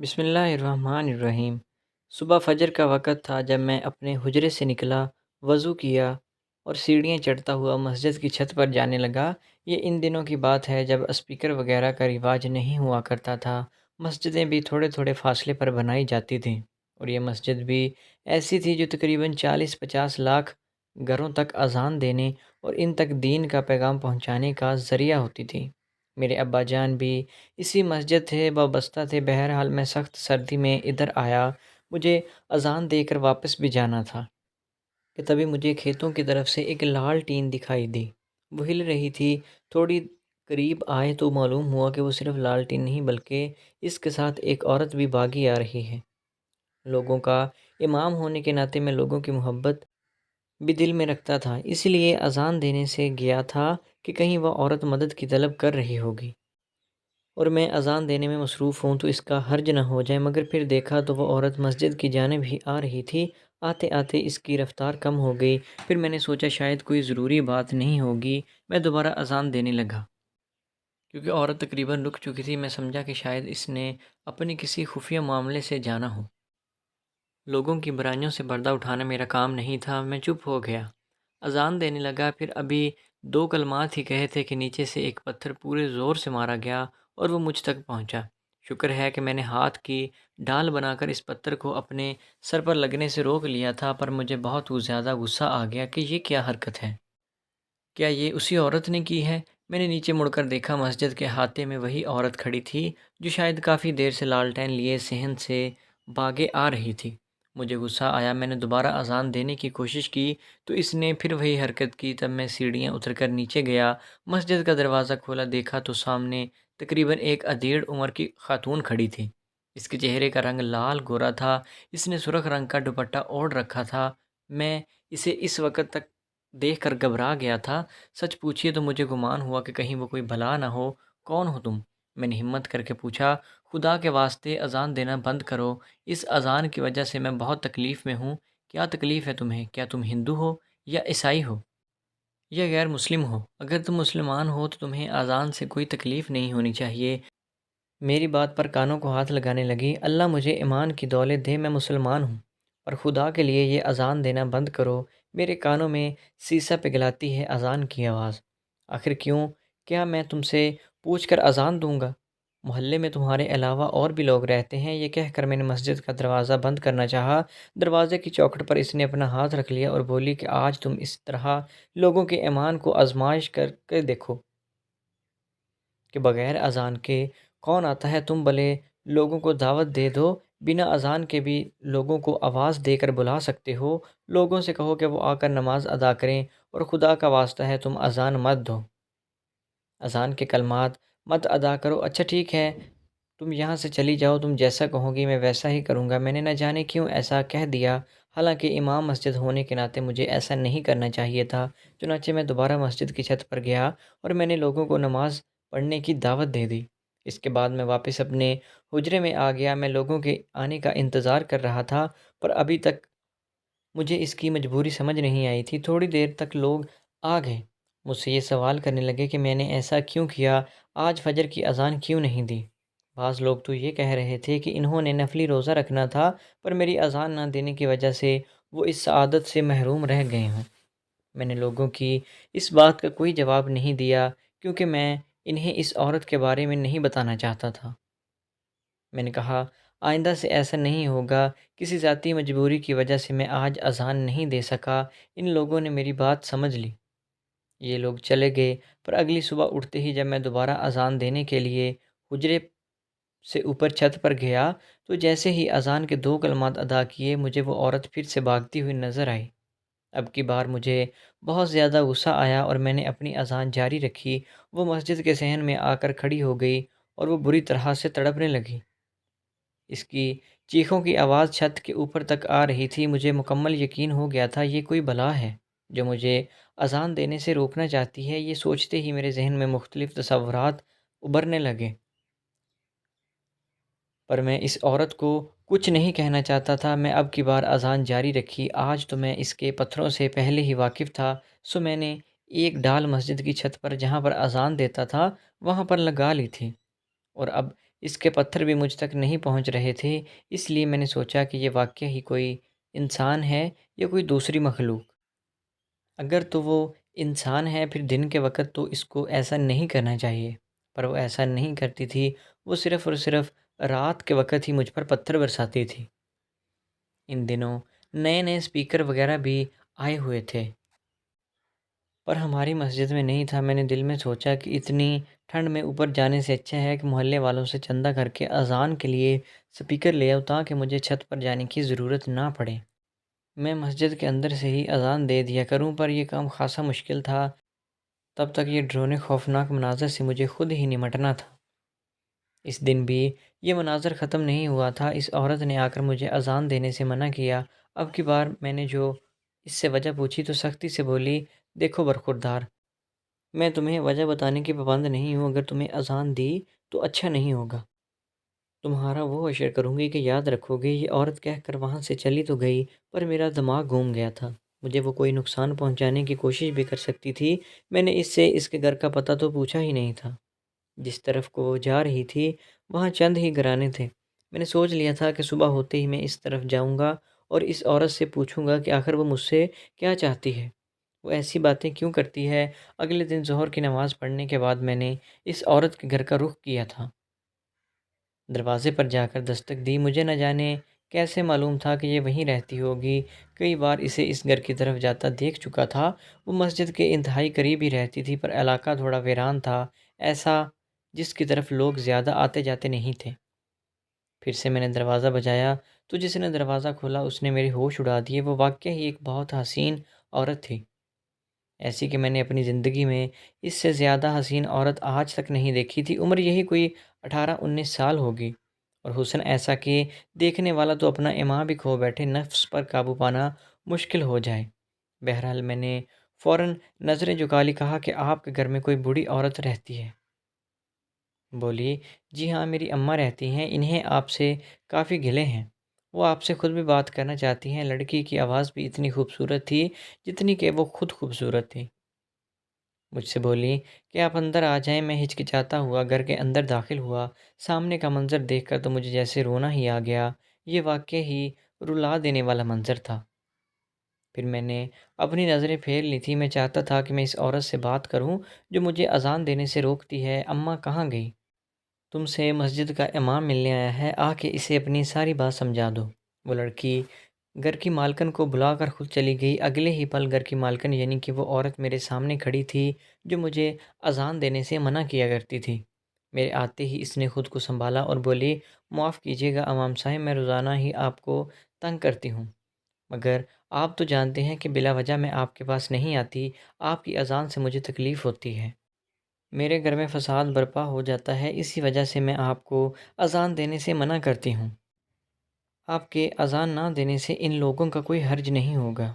بسم اللہ الرحمن الرحیم۔ صبح فجر کا وقت تھا جب میں اپنے حجرے سے نکلا، وضو کیا اور سیڑھیاں چڑھتا ہوا مسجد کی چھت پر جانے لگا۔ یہ ان دنوں کی بات ہے جب اسپیکر وغیرہ کا رواج نہیں ہوا کرتا تھا۔ مسجدیں بھی تھوڑے تھوڑے فاصلے پر بنائی جاتی تھیں، اور یہ مسجد بھی ایسی تھی جو تقریباً 40-50 لاکھ گھروں تک اذان دینے اور ان تک دین کا پیغام پہنچانے کا ذریعہ ہوتی تھی۔ میرے ابا جان بھی اسی مسجد تھے، وابستہ تھے۔ بہرحال میں سخت سردی میں ادھر آیا، مجھے اذان دے کر واپس بھی جانا تھا کہ تبھی مجھے کھیتوں کی طرف سے ایک لال ٹین دکھائی دی۔ وہ ہل رہی تھی۔ تھوڑی قریب آئے تو معلوم ہوا کہ وہ صرف لال ٹین نہیں بلکہ اس کے ساتھ ایک عورت بھی بھاگی آ رہی ہے۔ لوگوں کا امام ہونے کے ناطے میں لوگوں کی محبت بھی دل میں رکھتا تھا، اس لیے اذان دینے سے گیا تھا کہ کہیں وہ عورت مدد کی طلب کر رہی ہوگی اور میں اذان دینے میں مصروف ہوں تو اس کا حرج نہ ہو جائے۔ مگر پھر دیکھا تو وہ عورت مسجد کی جانب ہی آ رہی تھی۔ آتے آتے اس کی رفتار کم ہو گئی۔ پھر میں نے سوچا شاید کوئی ضروری بات نہیں ہوگی۔ میں دوبارہ اذان دینے لگا۔ کیونکہ عورت تقریباً رک چکی تھی، میں سمجھا کہ شاید اس نے اپنے کسی خفیہ معاملے سے جانا ہو۔ لوگوں کی برائیوں سے پردہ اٹھانا میرا کام نہیں تھا۔ میں چپ ہو گیا، اذان دینے لگا۔ پھر ابھی 2 کلمات ہی کہے تھے کہ نیچے سے ایک پتھر پورے زور سے مارا گیا اور وہ مجھ تک پہنچا۔ شکر ہے کہ میں نے ہاتھ کی ڈال بنا کر اس پتھر کو اپنے سر پر لگنے سے روک لیا تھا، پر مجھے بہت زیادہ غصہ آ گیا کہ یہ کیا حرکت ہے؟ کیا یہ اسی عورت نے کی ہے؟ میں نے نیچے مڑ کر دیکھا، مسجد کے احاطے میں وہی عورت کھڑی تھی جو شاید کافی دیر سے لالٹین لیے صحن سے بھاگے آ رہی تھی۔ مجھے غصہ آیا۔ میں نے دوبارہ اذان دینے کی کوشش کی تو اس نے پھر وہی حرکت کی۔ تب میں سیڑھیاں اتر کر نیچے گیا، مسجد کا دروازہ کھولا، دیکھا تو سامنے تقریباً ایک ادھیڑ عمر کی خاتون کھڑی تھی۔ اس کے چہرے کا رنگ لال گورا تھا، اس نے سرخ رنگ کا دوپٹہ اوڑھ رکھا تھا۔ میں اسے اس وقت تک دیکھ کر گھبرا گیا تھا۔ سچ پوچھیے تو مجھے گمان ہوا کہ کہیں وہ کوئی بلا نہ ہو۔ کون ہو تم؟ میں نے ہمت کر کے پوچھا۔ خدا کے واسطے اذان دینا بند کرو، اس اذان کی وجہ سے میں بہت تکلیف میں ہوں۔ کیا تکلیف ہے تمہیں؟ کیا تم ہندو ہو یا عیسائی ہو یا غیر مسلم ہو؟ اگر تم مسلمان ہو تو تمہیں اذان سے کوئی تکلیف نہیں ہونی چاہیے۔ میری بات پر کانوں کو ہاتھ لگانے لگی۔ اللہ مجھے ایمان کی دولت دے، میں مسلمان ہوں، اور خدا کے لیے یہ اذان دینا بند کرو۔ میرے کانوں میں سیسا پگھلاتی ہے اذان کی آواز۔ آخر کیوں؟ کیا میں تم سے پوچھ کر اذان دوں گا؟ محلے میں تمہارے علاوہ اور بھی لوگ رہتے ہیں۔ یہ کہہ کر میں نے مسجد کا دروازہ بند کرنا چاہا۔ دروازے کی چوکھٹ پر اس نے اپنا ہاتھ رکھ لیا اور بولی کہ آج تم اس طرح لوگوں کے ایمان کو آزمائش کر کے دیکھو کہ بغیر اذان کے کون آتا ہے۔ تم بھلے لوگوں کو دعوت دے دو، بنا اذان کے بھی لوگوں کو آواز دے کر بلا سکتے ہو۔ لوگوں سے کہو کہ وہ آ کر نماز ادا کریں، اور خدا کا واسطہ ہے تم اذان مت دو، اذان کے کلمات مت ادا کرو۔ اچھا ٹھیک ہے، تم یہاں سے چلی جاؤ، تم جیسا کہو گی میں ویسا ہی کروں گا۔ میں نے نہ جانے کیوں ایسا کہہ دیا، حالانکہ امام مسجد ہونے کے ناطے مجھے ایسا نہیں کرنا چاہیے تھا۔ چنانچہ میں دوبارہ مسجد کی چھت پر گیا اور میں نے لوگوں کو نماز پڑھنے کی دعوت دے دی۔ اس کے بعد میں واپس اپنے حجرے میں آ گیا۔ میں لوگوں کے آنے کا انتظار کر رہا تھا، پر ابھی تک مجھے اس کی مجبوری سمجھ نہیں آئی تھی۔ تھوڑی دیر تک لوگ آ گئے، مجھ سے یہ سوال کرنے لگے کہ میں نے ایسا کیوں کیا، آج فجر کی اذان کیوں نہیں دی۔ بعض لوگ تو یہ کہہ رہے تھے کہ انہوں نے نفلی روزہ رکھنا تھا، پر میری اذان نہ دینے کی وجہ سے وہ اس سعادت سے محروم رہ گئے ہوں۔ میں نے لوگوں کی اس بات کا کوئی جواب نہیں دیا، کیونکہ میں انہیں اس عورت کے بارے میں نہیں بتانا چاہتا تھا۔ میں نے کہا آئندہ سے ایسا نہیں ہوگا۔ کسی ذاتی مجبوری کی وجہ سے میں آج اذان نہیں دے سکا۔ ان لوگوں نے میری بات سمجھ لی۔ یہ لوگ چلے گئے، پر اگلی صبح اٹھتے ہی جب میں دوبارہ اذان دینے کے لیے حجرے سے اوپر چھت پر گیا تو جیسے ہی اذان کے 2 کلمات ادا کیے، مجھے وہ عورت پھر سے بھاگتی ہوئی نظر آئی۔ اب کی بار مجھے بہت زیادہ غصہ آیا اور میں نے اپنی اذان جاری رکھی۔ وہ مسجد کے صحن میں آ کر کھڑی ہو گئی اور وہ بری طرح سے تڑپنے لگی۔ اس کی چیخوں کی آواز چھت کے اوپر تک آ رہی تھی۔ مجھے مکمل یقین ہو گیا تھا یہ کوئی بلا ہے جو مجھے اذان دینے سے روکنا چاہتی ہے۔ یہ سوچتے ہی میرے ذہن میں مختلف تصورات ابھرنے لگے، پر میں اس عورت کو کچھ نہیں کہنا چاہتا تھا۔ میں اب کی بار اذان جاری رکھی۔ آج تو میں اس کے پتھروں سے پہلے ہی واقف تھا، سو میں نے ایک ڈال مسجد کی چھت پر جہاں پر اذان دیتا تھا وہاں پر لگا لی تھی، اور اب اس کے پتھر بھی مجھ تک نہیں پہنچ رہے تھے، اس لیے میں نے سوچا کہ یہ واقعہ ہی کوئی انسان ہے یا کوئی دوسری مخلوق۔ اگر تو وہ انسان ہے پھر دن کے وقت تو اس کو ایسا نہیں کرنا چاہیے، پر وہ ایسا نہیں کرتی تھی، وہ صرف اور صرف رات کے وقت ہی مجھ پر پتھر برساتی تھی۔ ان دنوں نئے نئے اسپیکر وغیرہ بھی آئے ہوئے تھے، پر ہماری مسجد میں نہیں تھا۔ میں نے دل میں سوچا کہ اتنی ٹھنڈ میں اوپر جانے سے اچھا ہے کہ محلے والوں سے چندہ کر کے اذان کے لیے اسپیکر لے آؤں تاکہ مجھے چھت پر جانے کی ضرورت نہ پڑے۔ میں مسجد کے اندر سے ہی اذان دے دیا کروں، پر یہ کام خاصا مشکل تھا۔ تب تک یہ ڈرونے خوفناک مناظر سے مجھے خود ہی نمٹنا تھا۔ اس دن بھی یہ مناظر ختم نہیں ہوا تھا۔ اس عورت نے آ کر مجھے اذان دینے سے منع کیا۔ اب کی بار میں نے جو اس سے وجہ پوچھی تو سختی سے بولی، دیکھو برخوردار، میں تمہیں وجہ بتانے کی پابند نہیں ہوں، اگر تمہیں اذان دی تو اچھا نہیں ہوگا۔ تمہارا وہ اشر کروں گی کہ یاد رکھو گے۔ یہ عورت کہہ کر وہاں سے چلی تو گئی، پر میرا دماغ گھوم گیا تھا۔ مجھے وہ کوئی نقصان پہنچانے کی کوشش بھی کر سکتی تھی۔ میں نے اس سے اس کے گھر کا پتہ تو پوچھا ہی نہیں تھا۔ جس طرف کو وہ جا رہی تھی وہاں چند ہی گھرانے تھے۔ میں نے سوچ لیا تھا کہ صبح ہوتے ہی میں اس طرف جاؤں گا اور اس عورت سے پوچھوں گا کہ آخر وہ مجھ سے کیا چاہتی ہے، وہ ایسی باتیں کیوں کرتی ہے۔ اگلے دن ظہر کی نماز پڑھنے کے بعد میں نے اس عورت کے گھر کا رخ کیا تھا۔ دروازے پر جا کر دستک دی۔ مجھے نہ جانے کیسے معلوم تھا کہ یہ وہیں رہتی ہوگی۔ کئی بار اسے اس گھر کی طرف جاتا دیکھ چکا تھا۔ وہ مسجد کے انتہائی قریب ہی رہتی تھی، پر علاقہ تھوڑا ویران تھا، ایسا جس کی طرف لوگ زیادہ آتے جاتے نہیں تھے۔ پھر سے میں نے دروازہ بجایا تو جس نے دروازہ کھولا اس نے میرے ہوش اڑا دیے۔ وہ واقعی ہی ایک بہت حسین عورت تھی، ایسی کہ میں نے اپنی زندگی میں اس سے زیادہ حسین عورت آج تک نہیں دیکھی تھی۔ عمر یہی کوئی 18-19 سال ہوگی، اور حسن ایسا کہ دیکھنے والا تو اپنا ایمان بھی کھو بیٹھے، نفس پر قابو پانا مشکل ہو جائے۔ بہرحال میں نے فوراً نظریں جھکا لی، کہا کہ آپ کے گھر میں کوئی بوڑھی عورت رہتی ہے؟ بولی، جی ہاں، میری اماں رہتی ہیں، انہیں آپ سے کافی گلے ہیں، وہ آپ سے خود بھی بات کرنا چاہتی ہیں۔ لڑکی کی آواز بھی اتنی خوبصورت تھی جتنی کہ وہ خود خوبصورت تھی۔ مجھ سے بولی کہ آپ اندر آ جائیں۔ میں ہچکچاتا ہوا گھر کے اندر داخل ہوا۔ سامنے کا منظر دیکھ کر تو مجھے جیسے رونا ہی آ گیا۔ یہ واقعی ہی رلا دینے والا منظر تھا۔ پھر میں نے اپنی نظریں پھیر لی تھی۔ میں چاہتا تھا کہ میں اس عورت سے بات کروں جو مجھے اذان دینے سے روکتی ہے۔ اماں کہاں گئی؟ تم سے مسجد کا امام ملنے آیا ہے، آ کے اسے اپنی ساری بات سمجھا دو۔ وہ لڑکی گھر کی مالکن کو بلا کر خود چلی گئی۔ اگلے ہی پل گھر کی مالکن یعنی کہ وہ عورت میرے سامنے کھڑی تھی جو مجھے اذان دینے سے منع کیا کرتی تھی۔ میرے آتے ہی اس نے خود کو سنبھالا اور بولی، معاف کیجیے گا امام صاحب، میں روزانہ ہی آپ کو تنگ کرتی ہوں، مگر آپ تو جانتے ہیں کہ بلا وجہ میں آپ کے پاس نہیں آتی۔ آپ کی اذان سے مجھے تکلیف ہوتی ہے، میرے گھر میں فساد برپا ہو جاتا ہے، اسی وجہ سے میں آپ کو اذان دینے سے منع کرتی ہوں۔ آپ کے اذان نہ دینے سے ان لوگوں کا کوئی حرج نہیں ہوگا۔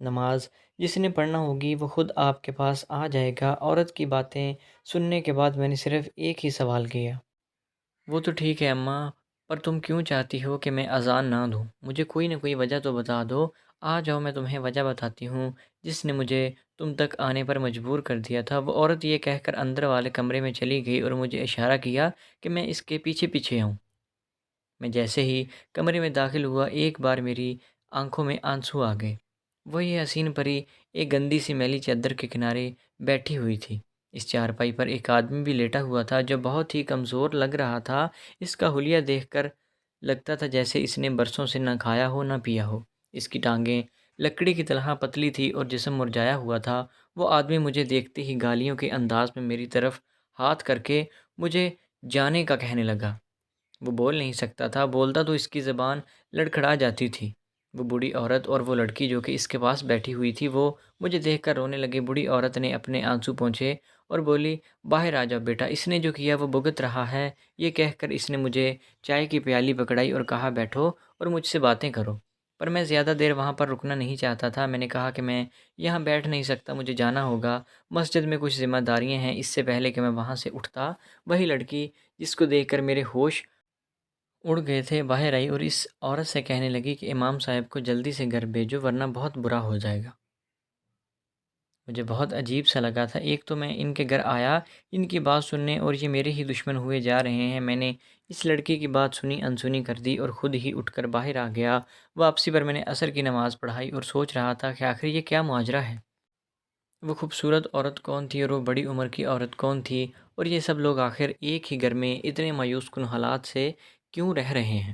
نماز جس نے پڑھنا ہوگی وہ خود آپ کے پاس آ جائے گا۔ عورت کی باتیں سننے کے بعد میں نے صرف ایک ہی سوال کیا، وہ تو ٹھیک ہے اماں، پر تم کیوں چاہتی ہو کہ میں اذان نہ دوں؟ مجھے کوئی نہ کوئی وجہ تو بتا دو۔ آ جاؤ میں تمہیں وجہ بتاتی ہوں جس نے مجھے تم تک آنے پر مجبور کر دیا تھا۔ وہ عورت یہ کہہ کر اندر والے کمرے میں چلی گئی اور مجھے اشارہ کیا کہ میں اس کے پیچھے پیچھے آؤں۔ میں جیسے ہی کمرے میں داخل ہوا ایک بار میری آنکھوں میں آنسو آ گئے۔ وہی حسین پری ایک گندی سی میلی چادر کے کنارے بیٹھی ہوئی تھی۔ اس چارپائی پر ایک آدمی بھی لیٹا ہوا تھا جو بہت ہی کمزور لگ رہا تھا۔ اس کا حلیہ دیکھ کر لگتا تھا جیسے اس نے برسوں سے نہ کھایا ہو نہ پیا ہو۔ اس کی ٹانگیں لکڑی کی طرح پتلی تھی اور جسم مرجھایا ہوا تھا۔ وہ آدمی مجھے دیکھتے ہی گالیوں کے انداز میں میری طرف ہاتھ کر کے مجھے جانے کا کہنے لگا۔ وہ بول نہیں سکتا تھا، بولتا تو اس کی زبان لڑکھڑا جاتی تھی۔ وہ بوڑھی عورت اور وہ لڑکی جو کہ اس کے پاس بیٹھی ہوئی تھی وہ مجھے دیکھ کر رونے لگے۔ بوڑھی عورت نے اپنے آنسو پونچھے اور بولی، باہر آ جاؤ بیٹا، اس نے جو کیا وہ بھگت رہا ہے۔ یہ کہہ کر اس نے مجھے چائے کی پیالی پکڑائی اور کہا، بیٹھو اور مجھ سے باتیں کرو۔ پر میں زیادہ دیر وہاں پر رکنا نہیں چاہتا تھا۔ میں نے کہا کہ میں یہاں بیٹھ نہیں سکتا، مجھے جانا ہوگا، مسجد میں کچھ ذمہ داریاں ہیں۔ اس سے پہلے کہ میں وہاں سے اٹھتا وہی لڑکی جس کو دیکھ کر میرے ہوش اڑ گئے تھے باہر آئی اور اس عورت سے کہنے لگی کہ امام صاحب کو جلدی سے گھر بھیجو ورنہ بہت برا ہو جائے گا۔ مجھے بہت عجیب سا لگا تھا۔ ایک تو میں ان کے گھر آیا، ان کی بات سننے، اور یہ میرے ہی دشمن ہوئے جا رہے ہیں۔ میں نے اس لڑکی کی بات سنی انسنی کر دی اور خود ہی اٹھ کر باہر آ گیا۔ واپسی پر میں نے عصر کی نماز پڑھائی اور سوچ رہا تھا کہ آخر یہ کیا ماجرا ہے۔ وہ خوبصورت عورت کون تھی اور وہ بڑی عمر کی عورت کون تھی، اور یہ سب لوگ آخر ایک ہی گھر میں اتنے مایوس کن حالات سے کیوں رہ رہے ہیں؟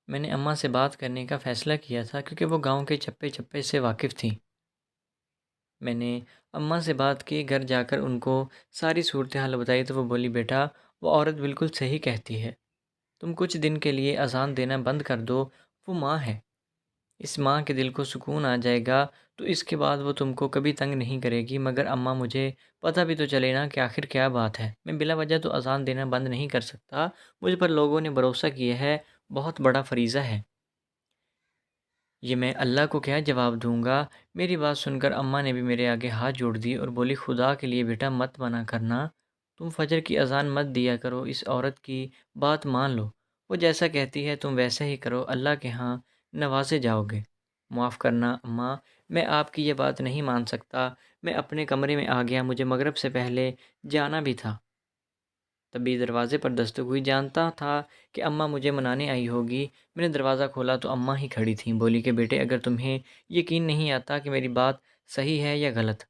میں نے اماں سے بات کرنے کا فیصلہ کیا تھا کیونکہ وہ گاؤں کے چپے چپے سے واقف تھیں۔ میں نے اماں سے بات کی، گھر جا کر ان کو ساری صورتحال بتائی تو وہ بولی، بیٹا وہ عورت بالکل صحیح کہتی ہے، تم کچھ دن کے لیے اذان دینا بند کر دو، وہ ماں ہے، اس ماں کے دل کو سکون آ جائے گا تو اس کے بعد وہ تم کو کبھی تنگ نہیں کرے گی۔ مگر اماں مجھے پتہ بھی تو چلے نا کہ آخر کیا بات ہے، میں بلا وجہ تو اذان دینا بند نہیں کر سکتا، مجھ پر لوگوں نے بھروسہ کیا ہے، بہت بڑا فریضہ ہے، یہ میں اللہ کو کیا جواب دوں گا؟ میری بات سن کر اماں نے بھی میرے آگے ہاتھ جوڑ دی اور بولی، خدا کے لیے بیٹا مت منع کرنا، تم فجر کی اذان مت دیا کرو، اس عورت کی بات مان لو، وہ جیسا کہتی ہے تم ویسا ہی کرو، اللہ کے ہاں نوازے جاؤ گے۔ معاف کرنا اماں، میں آپ کی یہ بات نہیں مان سکتا۔ میں اپنے کمرے میں آ گیا، مجھے مغرب سے پہلے جانا بھی تھا۔ تبھی دروازے پر دستک ہوئی، جانتا تھا کہ اماں مجھے منانے آئی ہوگی۔ میں نے دروازہ کھولا تو اماں ہی کھڑی تھیں۔ بولی کہ بیٹے اگر تمہیں یقین نہیں آتا کہ میری بات صحیح ہے یا غلط،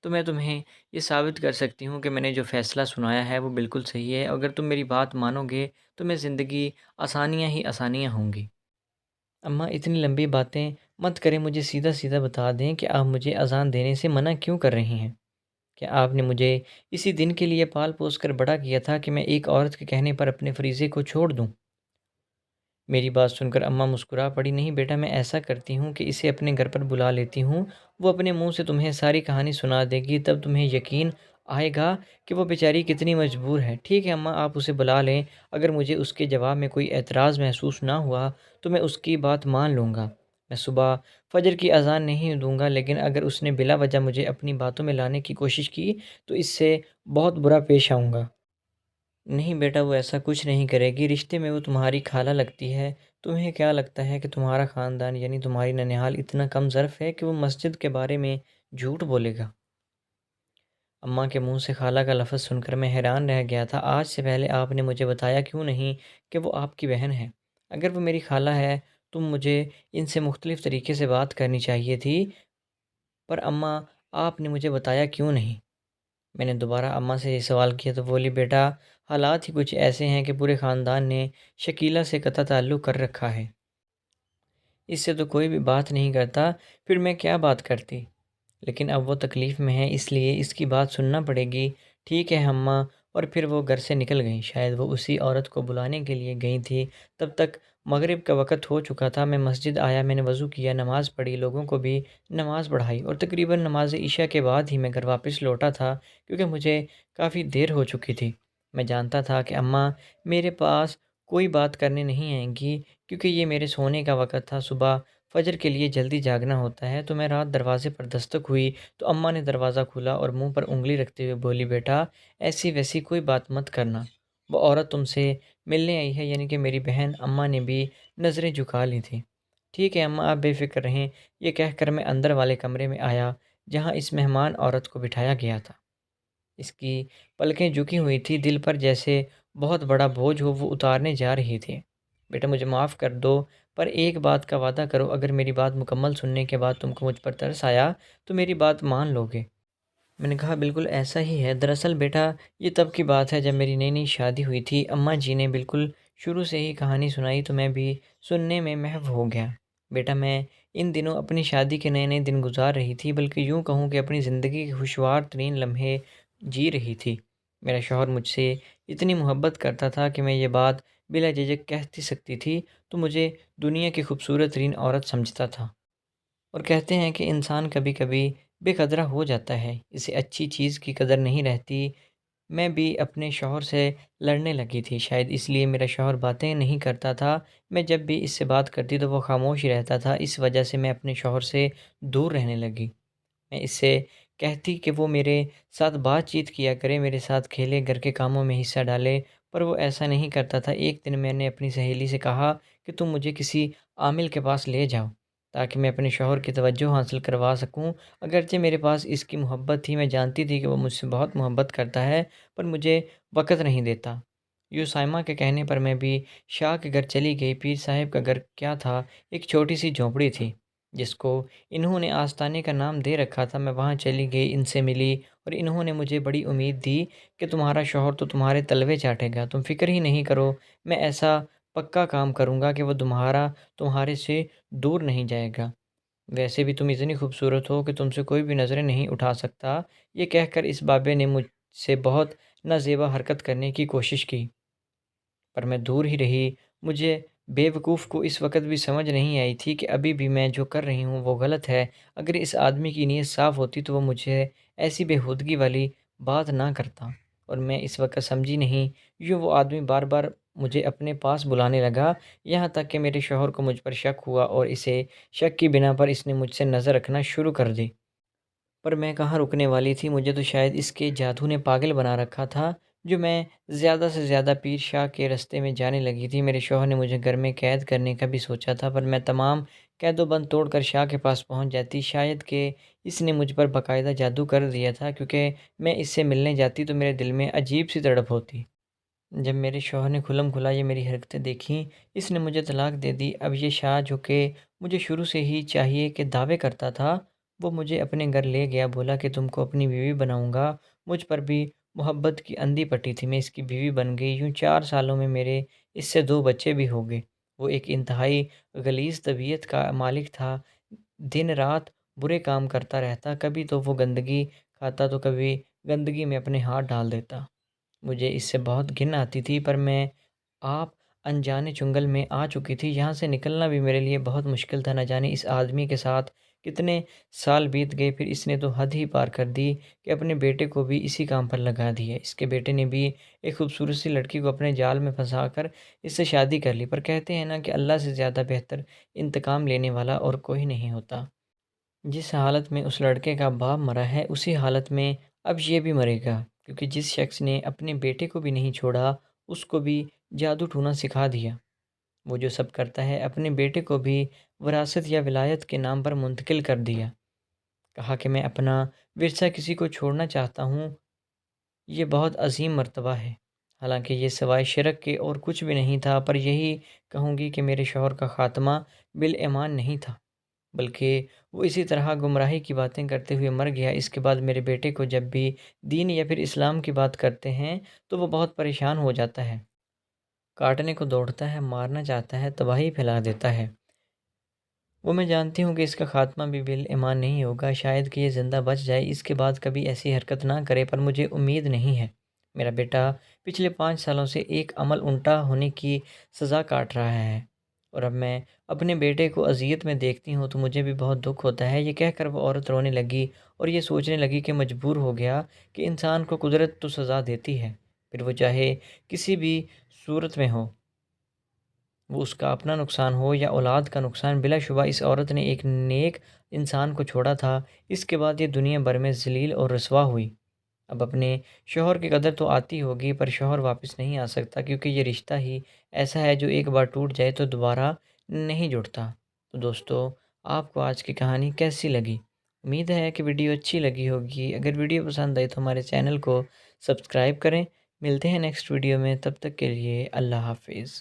تو میں تمہیں یہ ثابت کر سکتی ہوں کہ میں نے جو فیصلہ سنایا ہے وہ بالکل صحیح ہے۔ اگر تم میری بات مانو گے تو میں زندگی آسانیاں ہی آسانیاں ہوں گی۔ اماں اتنی لمبی باتیں مت کریں، مجھے سیدھا سیدھا بتا دیں کہ آپ مجھے اذان دینے سے منع کیوں کر رہی ہیں؟ کہ آپ نے مجھے اسی دن کے لیے پال پوس کر بڑا کیا تھا کہ میں ایک عورت کے کہنے پر اپنے فریضے کو چھوڑ دوں؟ میری بات سن کر اماں مسکرا پڑی، نہیں بیٹا، میں ایسا کرتی ہوں کہ اسے اپنے گھر پر بلا لیتی ہوں، وہ اپنے منہ سے تمہیں ساری کہانی سنا دے گی، تب تمہیں یقین آئے گا کہ وہ بیچاری کتنی مجبور ہے۔ ٹھیک ہے اماں، آپ اسے بلا لیں، اگر مجھے اس کے جواب میں کوئی اعتراض محسوس نہ ہوا تو میں اس کی بات مان لوں گا۔ میں صبح فجر کی اذان نہیں دوں گا، لیکن اگر اس نے بلا وجہ مجھے اپنی باتوں میں لانے کی کوشش کی تو اس سے بہت برا پیش آؤں گا۔ نہیں بیٹا، وہ ایسا کچھ نہیں کرے گی، رشتے میں وہ تمہاری خالہ لگتی ہے۔ تمہیں کیا لگتا ہے کہ تمہارا خاندان یعنی تمہاری ننیھال اتنا کم ظرف ہے کہ وہ مسجد کے بارے میں جھوٹ بولے گا؟ اماں کے منہ سے خالہ کا لفظ سن کر میں حیران رہ گیا تھا۔ آج سے پہلے آپ نے مجھے بتایا کیوں نہیں کہ وہ آپ کی بہن ہے؟ اگر وہ میری خالہ ہے تو مجھے ان سے مختلف طریقے سے بات کرنی چاہیے تھی، پر اماں آپ نے مجھے بتایا کیوں نہیں؟ میں نے دوبارہ اماں سے یہ سوال کیا تو بولی، بیٹا حالات ہی کچھ ایسے ہیں کہ پورے خاندان نے شکیلہ سے قطع تعلق کر رکھا ہے، اس سے تو کوئی بھی بات نہیں کرتا، پھر میں کیا بات کرتی؟ لیکن اب وہ تکلیف میں ہے، اس لیے اس کی بات سننا پڑے گی۔ ٹھیک ہے اماں، اور پھر وہ گھر سے نکل گئیں۔ شاید وہ اسی عورت کو بلانے کے لیے گئی تھی۔ تب تک مغرب کا وقت ہو چکا تھا۔ میں مسجد آیا، میں نے وضو کیا، نماز پڑھی، لوگوں کو بھی نماز پڑھائی، اور تقریباً نماز عشاء کے بعد ہی میں گھر واپس لوٹا تھا کیونکہ مجھے کافی دیر ہو چکی تھی۔ میں جانتا تھا کہ اماں میرے پاس کوئی بات کرنے نہیں آئیں گی کیونکہ یہ میرے سونے کا وقت تھا، صبح فجر کے لیے جلدی جاگنا ہوتا ہے۔ تو میں رات دروازے پر دستک ہوئی تو اماں نے دروازہ کھولا اور منہ پر انگلی رکھتے ہوئے بولی، بیٹا ایسی ویسی کوئی بات مت کرنا، وہ عورت تم سے ملنے آئی ہے، یعنی کہ میری بہن۔ اماں نے بھی نظریں جھکا لی تھیں۔ ٹھیک ہے اماں، آپ بے فکر رہیں، یہ کہہ کر میں اندر والے کمرے میں آیا جہاں اس مہمان عورت کو بٹھایا گیا تھا۔ اس کی پلکیں جھکی ہوئی تھی، دل پر جیسے بہت بڑا بوجھ ہو وہ اتارنے جا رہی تھی۔ بیٹا مجھے معاف کر دو، پر ایک بات کا وعدہ کرو، اگر میری بات مکمل سننے کے بعد تم کو مجھ پر ترس آیا تو میری بات مان لو گے؟ میں نے کہا بالکل ایسا ہی ہے، دراصل بیٹا یہ تب کی بات ہے جب میری نئی نئی شادی ہوئی تھی۔ اماں جی نے بالکل شروع سے ہی کہانی سنائی تو میں بھی سننے میں محو ہو گیا۔ بیٹا میں ان دنوں اپنی شادی کے نئے نئے دن گزار رہی تھی، بلکہ یوں کہوں کہ اپنی زندگی کے خوشگوار ترین لمحے جی رہی تھی۔ میرا شوہر مجھ سے اتنی محبت کرتا تھا کہ میں یہ بات بلا جھجک کہہ سکتی تھی تو مجھے دنیا کی خوبصورت ترین عورت سمجھتا تھا۔ اور کہتے ہیں کہ انسان کبھی کبھی بے قدرہ ہو جاتا ہے، اسے اچھی چیز کی قدر نہیں رہتی۔ میں بھی اپنے شوہر سے لڑنے لگی تھی، شاید اس لیے میرا شوہر باتیں نہیں کرتا تھا، میں جب بھی اس سے بات کرتی تو وہ خاموش ہی رہتا تھا، اس وجہ سے میں اپنے شوہر سے دور رہنے لگی۔ میں اس سے کہتی کہ وہ میرے ساتھ بات چیت کیا کرے، میرے ساتھ کھیلے، گھر کے کاموں میں حصہ ڈالے، پر وہ ایسا نہیں کرتا تھا۔ ایک دن میں نے اپنی سہیلی سے کہا کہ تم مجھے کسی عامل کے پاس لے جاؤ۔ تاکہ میں اپنے شوہر کی توجہ حاصل کروا سکوں۔ اگرچہ میرے پاس اس کی محبت تھی، میں جانتی تھی کہ وہ مجھ سے بہت محبت کرتا ہے، پر مجھے وقت نہیں دیتا۔ یوں سائمہ کے کہنے پر میں بھی شاہ کے گھر چلی گئی۔ پیر صاحب کا گھر کیا تھا، ایک چھوٹی سی جھونپڑی تھی جس کو انہوں نے آستانے کا نام دے رکھا تھا۔ میں وہاں چلی گئی، ان سے ملی، اور انہوں نے مجھے بڑی امید دی کہ تمہارا شوہر تو تمہارے تلوے چاٹے گا، تم فکر ہی نہیں کرو، میں ایسا پکا کام کروں گا کہ وہ تمہارے سے دور نہیں جائے گا۔ ویسے بھی تم اتنی خوبصورت ہو کہ تم سے کوئی بھی نظریں نہیں اٹھا سکتا۔ یہ کہہ کر اس بابے نے مجھ سے بہت نازیبا حرکت کرنے کی کوشش کی، پر میں دور ہی رہی۔ مجھے بیوقوف کو اس وقت بھی سمجھ نہیں آئی تھی کہ ابھی بھی میں جو کر رہی ہوں وہ غلط ہے۔ اگر اس آدمی کی نیت صاف ہوتی تو وہ مجھے ایسی بےہودگی والی بات نہ کرتا، اور میں اس وقت سمجھی نہیں۔ یوں وہ آدمی بار بار مجھے اپنے پاس بلانے لگا، یہاں تک کہ میرے شوہر کو مجھ پر شک ہوا، اور اسے شک کی بنا پر اس نے مجھ سے نظر رکھنا شروع کر دی۔ پر میں کہاں رکنے والی تھی، مجھے تو شاید اس کے جادو نے پاگل بنا رکھا تھا جو میں زیادہ سے زیادہ پیر شاہ کے رستے میں جانے لگی تھی۔ میرے شوہر نے مجھے گھر میں قید کرنے کا بھی سوچا تھا، پر میں تمام قید و بند توڑ کر شاہ کے پاس پہنچ جاتی۔ شاید کہ اس نے مجھ پر باقاعدہ جادو کر دیا تھا، کیونکہ میں اس سے ملنے جاتی تو میرے دل میں عجیب سی تڑپ ہوتی۔ جب میرے شوہر نے کھلم کھلا یہ میری حرکتیں دیکھیں، اس نے مجھے طلاق دے دی۔ اب یہ شاہ جو کہ مجھے شروع سے ہی چاہیے کہ دعوے کرتا تھا، وہ مجھے اپنے گھر لے گیا، بولا کہ تم کو اپنی بیوی بناؤں گا۔ مجھ پر بھی محبت کی اندھی پٹی تھی، میں اس کی بیوی بن گئی۔ یوں 4 سالوں میں میرے اس سے 2 بچے بھی ہو گئے۔ وہ ایک انتہائی غلیظ طبیعت کا مالک تھا، دن رات برے کام کرتا رہتا، کبھی تو وہ گندگی کھاتا تو کبھی گندگی میں اپنے ہاتھ ڈال دیتا۔ مجھے اس سے بہت گھن آتی تھی، پر میں آپ انجانے چنگل میں آ چکی تھی، یہاں سے نکلنا بھی میرے لیے بہت مشکل تھا۔ نہ جانے اس آدمی کے ساتھ کتنے سال بیت گئے، پھر اس نے تو حد ہی پار کر دی کہ اپنے بیٹے کو بھی اسی کام پر لگا دیا۔ اس کے بیٹے نے بھی ایک خوبصورت سی لڑکی کو اپنے جال میں پھنسا کر اس سے شادی کر لی، پر کہتے ہیں نا کہ اللہ سے زیادہ بہتر انتقام لینے والا اور کوئی نہیں ہوتا۔ جس حالت میں اس لڑکے کا باپ مرا ہے، اسی حالت میں اب یہ بھی مرے گا، کیونکہ جس شخص نے اپنے بیٹے کو بھی نہیں چھوڑا، اس کو بھی جادو ٹونا سکھا دیا۔ وہ جو سب کرتا ہے، اپنے بیٹے کو بھی وراثت یا ولایت کے نام پر منتقل کر دیا۔ کہا کہ میں اپنا ورثہ کسی کو چھوڑنا چاہتا ہوں، یہ بہت عظیم مرتبہ ہے۔ حالانکہ یہ سوائے شرک کے اور کچھ بھی نہیں تھا، پر یہی کہوں گی کہ میرے شوہر کا خاتمہ بالایمان نہیں تھا، بلکہ وہ اسی طرح گمراہی کی باتیں کرتے ہوئے مر گیا۔ اس کے بعد میرے بیٹے کو جب بھی دین یا پھر اسلام کی بات کرتے ہیں تو وہ بہت پریشان ہو جاتا ہے، کاٹنے کو دوڑتا ہے، مارنا چاہتا ہے، تباہی پھیلا دیتا ہے۔ وہ میں جانتی ہوں کہ اس کا خاتمہ بھی بالایمان نہیں ہوگا، شاید کہ یہ زندہ بچ جائے، اس کے بعد کبھی ایسی حرکت نہ کرے، پر مجھے امید نہیں ہے۔ میرا بیٹا پچھلے 5 سالوں سے ایک عمل الٹا ہونے کی سزا کاٹ رہا ہے، اور اب میں اپنے بیٹے کو اذیت میں دیکھتی ہوں تو مجھے بھی بہت دکھ ہوتا ہے۔ یہ کہہ کر وہ عورت رونے لگی اور یہ سوچنے لگی کہ مجبور ہو گیا کہ انسان کو قدرت تو سزا دیتی ہے، پھر وہ چاہے کسی بھی صورت میں ہو، وہ اس کا اپنا نقصان ہو یا اولاد کا نقصان۔ بلا شبہ اس عورت نے ایک نیک انسان کو چھوڑا تھا، اس کے بعد یہ دنیا بھر میں ذلیل اور رسوا ہوئی۔ اب اپنے شوہر کی قدر تو آتی ہوگی، پر شوہر واپس نہیں آ سکتا، کیونکہ یہ رشتہ ہی ایسا ہے جو ایک بار ٹوٹ جائے تو دوبارہ نہیں جڑتا۔ تو دوستو، آپ کو آج کی کہانی کیسی لگی؟ امید ہے کہ ویڈیو اچھی لگی ہوگی۔ اگر ویڈیو پسند آئی تو ہمارے چینل کو سبسکرائب کریں۔ ملتے ہیں نیکسٹ ویڈیو میں، تب تک کے لیے اللہ حافظ۔